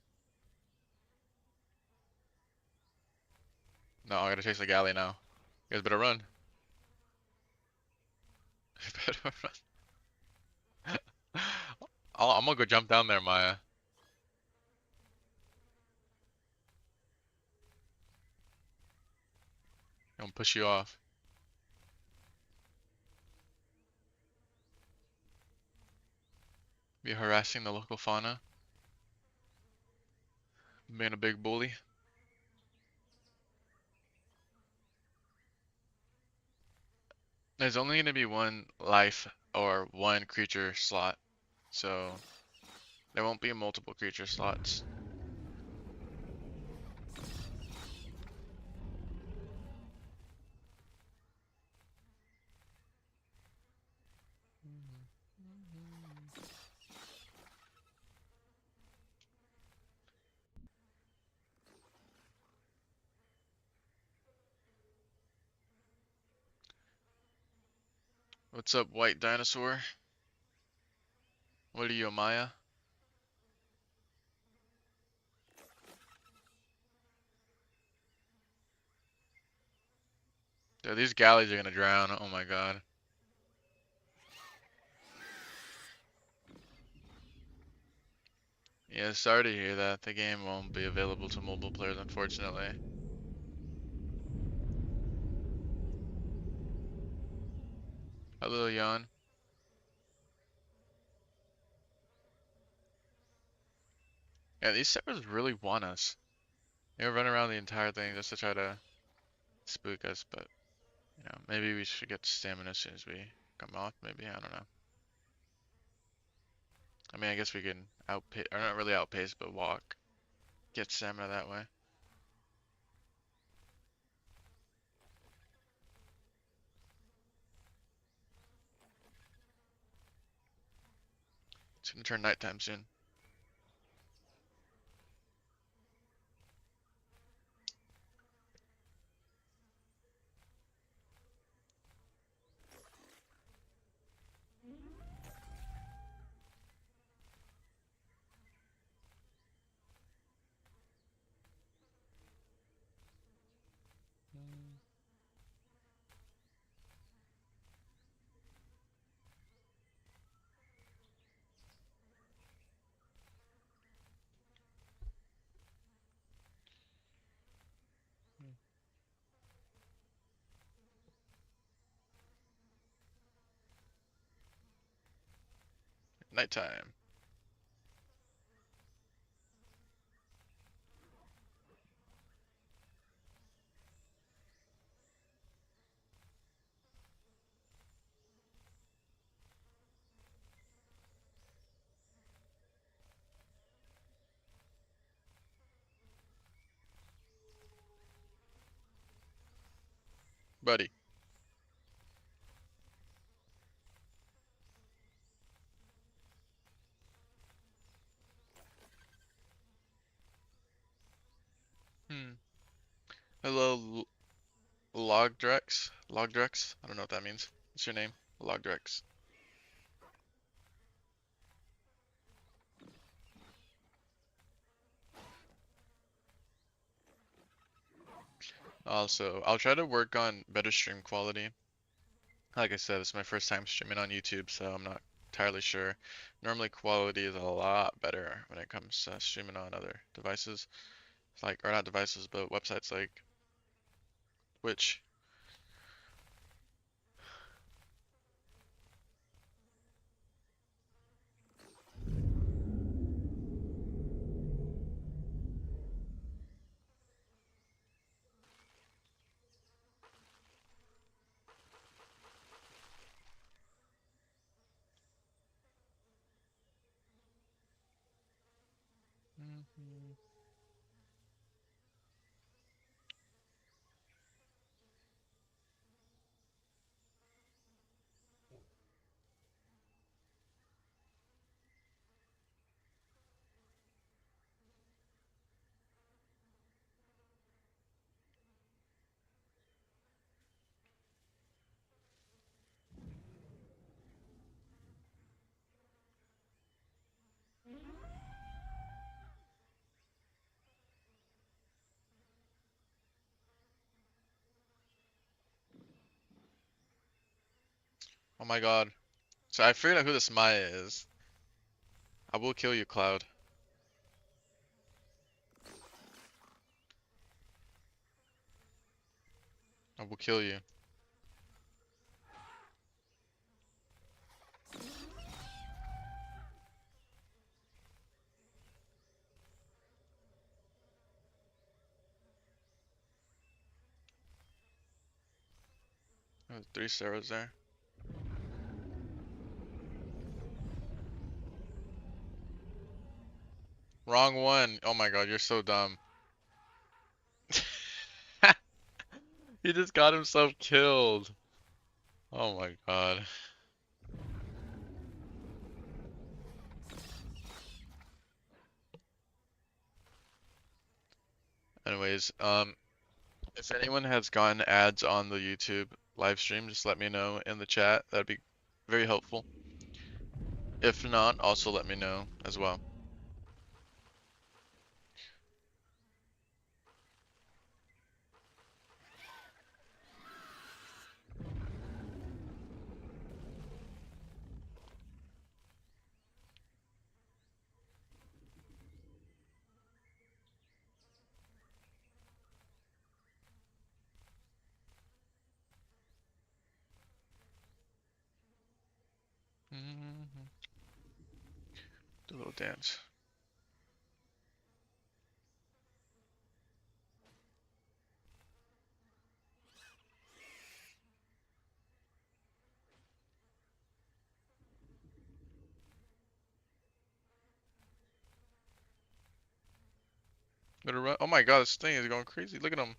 No, I gotta chase the galley now. You guys better run. You better run. I'm gonna go jump down there, Maya. I'm gonna push you off. Be harassing the local fauna. Being a big bully. There's only gonna be one life or one creature slot, so there won't be multiple creature slots. What's up, white dinosaur? What are you, Maya? Dude, these galleys are gonna drown. Oh my god. Yeah, sorry to hear that. The game won't be available to mobile players, unfortunately. Hello, Jan. Yeah, these servers really want us. They run around the entire thing just to try to spook us, but you know, maybe we should get stamina as soon as we come off. Maybe, I don't know. I mean, I guess we can outpace, or not really outpace, but walk. Get stamina that way. It's gonna turn nighttime soon. Nighttime. Buddy. Hmm. Hello, Logdrex? Logdrex? I don't know what that means. What's your name? Logdrex. Also, I'll try to work on better stream quality. Like I said, it's my first time streaming on YouTube, so I'm not entirely sure. Normally quality is a lot better when it comes to streaming on other devices. It's like, or not devices, but websites like Twitch. Mhm. Oh my god. So I figured out who this Maya is. I will kill you, Cloud. I will kill you. There's 3 Sarahs there. Wrong one. Oh my god, you're so dumb. He just got himself killed. Oh my god. Anyways, if anyone has gotten ads on the YouTube live stream, just let me know in the chat. That'd be very helpful. If not, also let me know as well. Mhm. Do a little dance. Gonna run. Oh my god, this thing is going crazy. Look at him.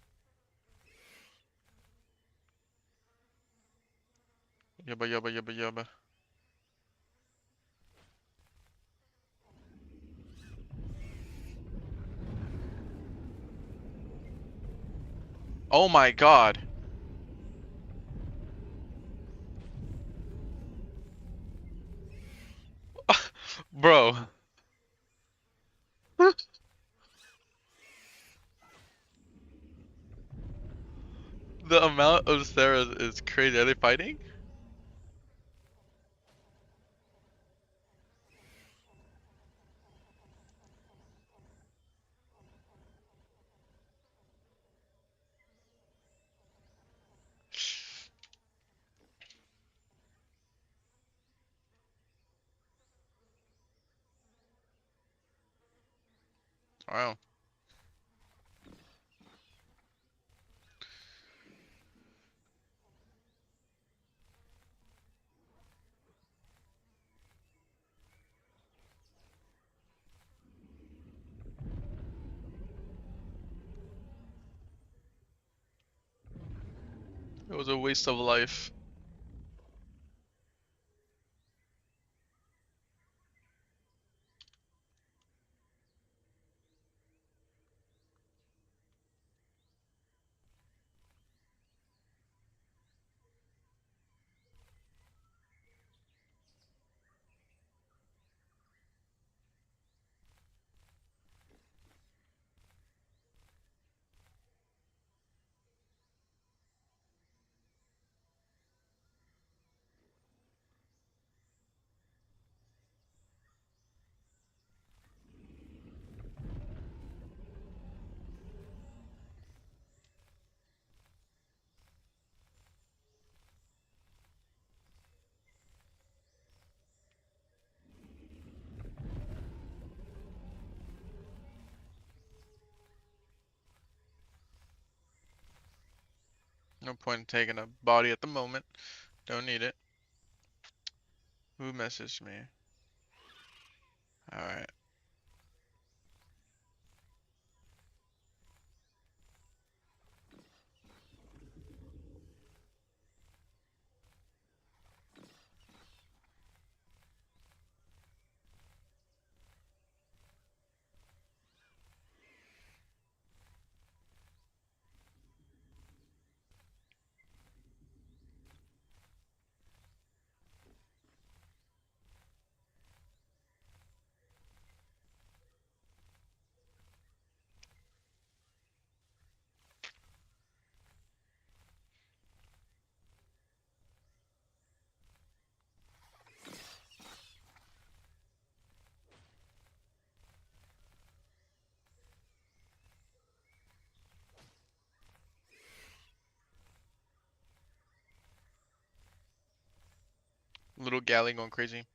Yubba yubba yubba yubba. Oh my god. Bro. The amount of Sarahs is crazy. Are they fighting? Wow. It was a waste of life. No point in taking a body at the moment. Don't need it. Who messaged me? Alright. Little galley going crazy.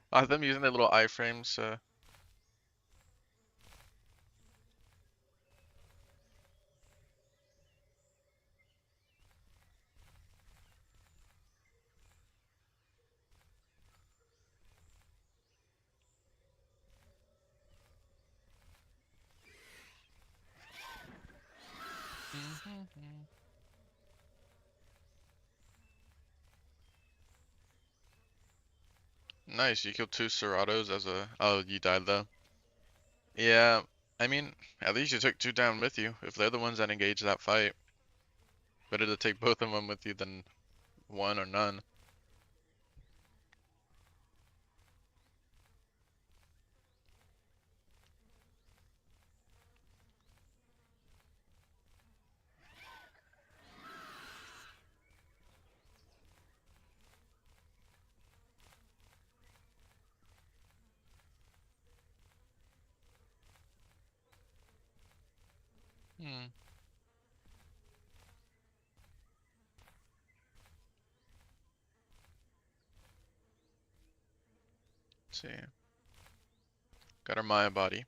I have them using their little iframes. Nice, you killed two Seratos as a. Oh, you died though. Yeah, I mean, at least you took two down with you. If they're the ones that engage that fight, better to take both of them with you than one or none. Hmm. Let's see. Got our Maya body.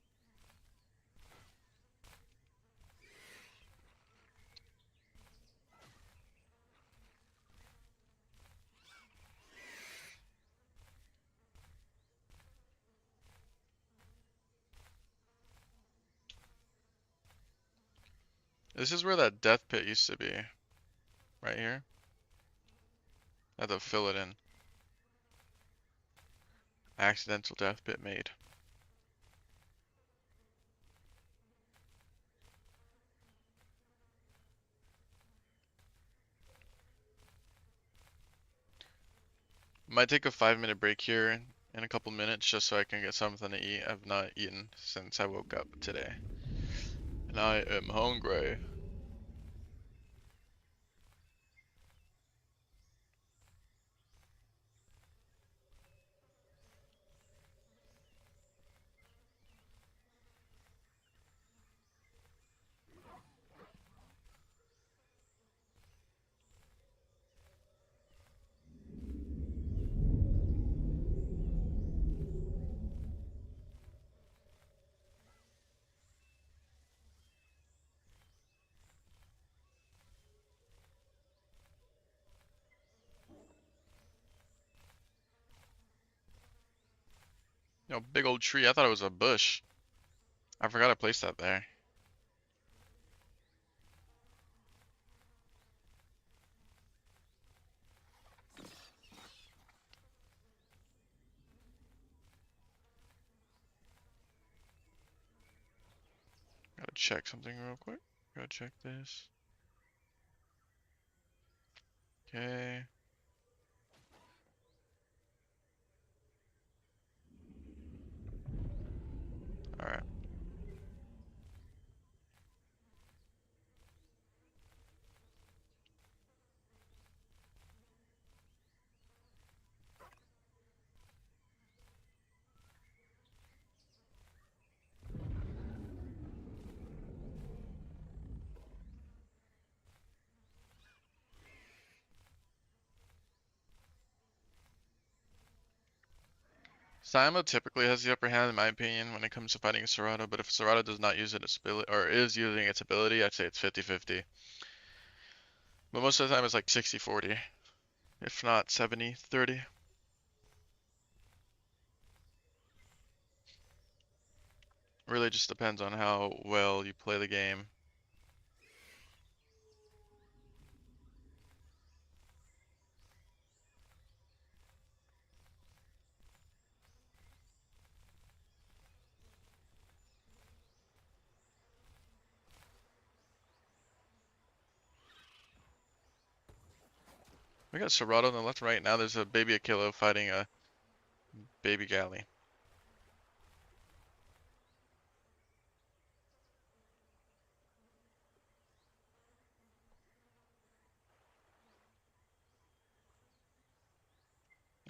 This is where that death pit used to be. Right here. I have to fill it in. Accidental death pit made. Might take a 5-minute break here in a couple minutes just so I can get something to eat. I've not eaten since I woke up today. And I am hungry. Yo, big old tree. I thought it was a bush. I forgot I placed that there. Gotta check something real quick. Gotta check this. Okay. Siamo typically has the upper hand in my opinion when it comes to fighting Serato, but if Serato does not use its ability or is using its ability, I'd say it's 50-50. But most of the time it's like 60-40, if not 70-30. Really just depends on how well you play the game. We got Serato on the left and right. Now there's a baby Aquilo fighting a baby Galley.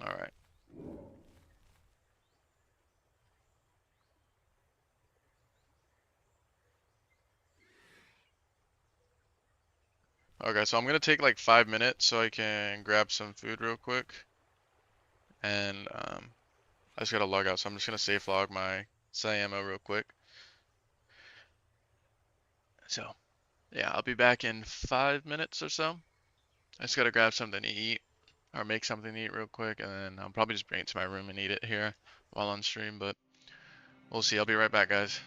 Alright. Okay, so I'm gonna take like 5 minutes so I can grab some food real quick. And I just gotta log out, so I'm just gonna safe log my Siamo real quick. So, yeah, I'll be back in 5 minutes or so. I just gotta grab something to eat, or make something to eat real quick, and then I'll probably just bring it to my room and eat it here while on stream, but we'll see. I'll be right back, guys.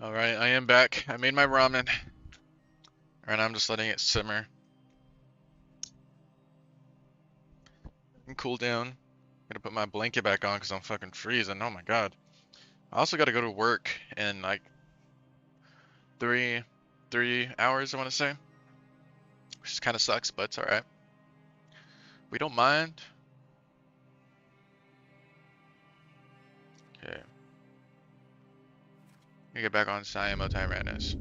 Alright, I am back. I made my ramen, and I'm just letting it simmer and cool down. Gotta put my blanket back on because I'm fucking freezing. Oh my god. I also gotta go to work in like three hours, I want to say, which kind of sucks, but it's alright. We don't mind. Okay, get back on Siamo time Madness.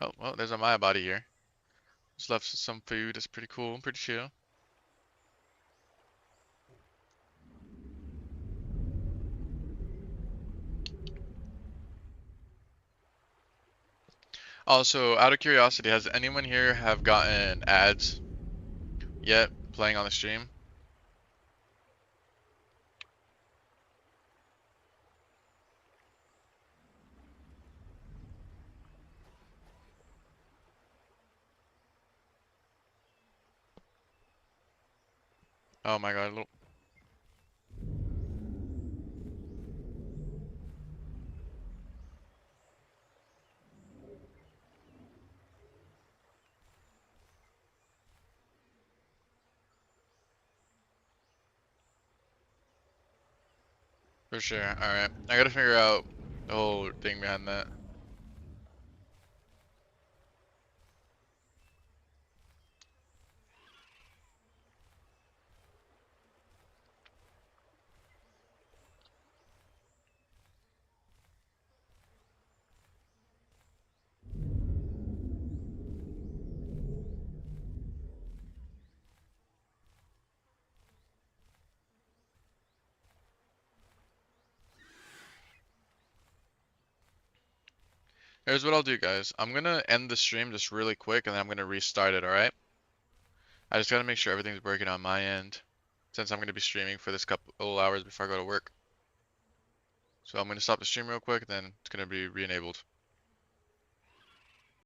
Oh, well, there's a Maya body here. Just left some food. It's pretty cool, pretty chill. Also, out of curiosity, has anyone here have gotten ads yet playing on the stream? Oh my god, for sure. Alright, I gotta figure out the whole thing behind that. Here's what I'll do, guys. I'm gonna end the stream just really quick, and then I'm gonna restart it, alright? I just gotta make sure everything's working on my end, since I'm gonna be streaming for this couple hours before I go to work. So I'm gonna stop the stream real quick, then it's gonna be re-enabled.